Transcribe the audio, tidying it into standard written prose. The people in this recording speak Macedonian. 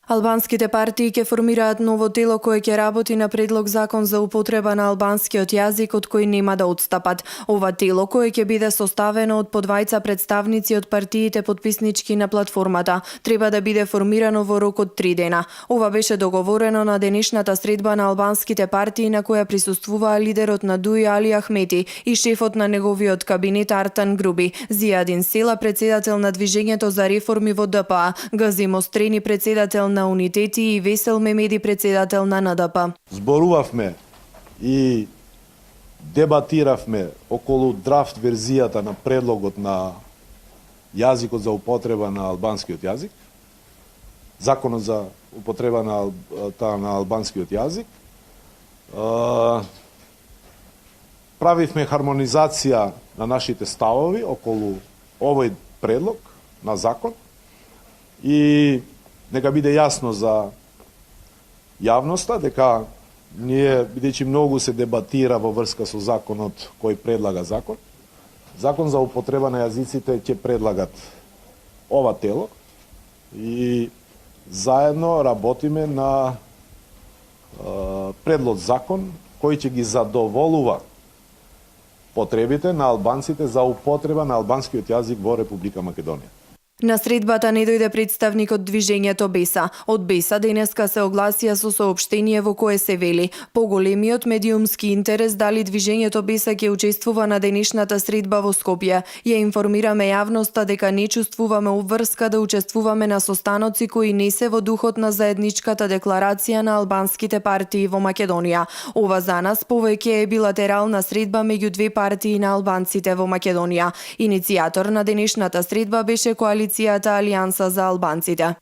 Албанските партии ќе формираат ново тело кое ќе работи на предлог закон за употреба на албанскиот јазик од кој нема да отстапат. Ова тело кое ќе биде составено од по двајца представници од партиите потписнички на платформата треба да биде формирано во рок од 3 дена. Ова беше договорено на денешната средба на албанските партии на која присуствуваа лидерот на ДУИ Али Ахмети и шефот на неговиот кабинет Артан Груби, Зијадин Села, председател на Движењето за реформи во ДПА, Гази Мострени, председател на Унитети и Весел Мемеди, председател на НДП. Зборувавме и дебатиравме околу драфт верзијата на предлогот на јазикот за употреба на албанскиот јазик, законот за употреба на албанскиот јазик. Правивме хармонизација на нашите ставови околу овој предлог на закон и нека биде јасно за јавноста дека ние, бидејќи многу се дебатира во врска со законот кој предлага закон за употреба на јазиците ќе предлагат ова тело и заедно работиме на предлог закон кој ќе ги задоволува потребите на албанците за употреба на албанскиот јазик во Република Македонија. На средбата не дојде представник од Движењето Беса. Од Беса денеска се огласија со соопштение во кое се вели: поголемиот медиумски интерес дали Движењето Беса ќе учествува на денешната средба во Скопје. Ја информираме јавноста дека не чувствуваме обврска да учествуваме на состаноци кои не се во духот на заедничката декларација на албанските партии во Македонија. Ова за нас повеќе е билатерална средба меѓу две партии на албанците во Македонија. Иницијатор на денешната средба беше коалицијата Алијанса за албанците.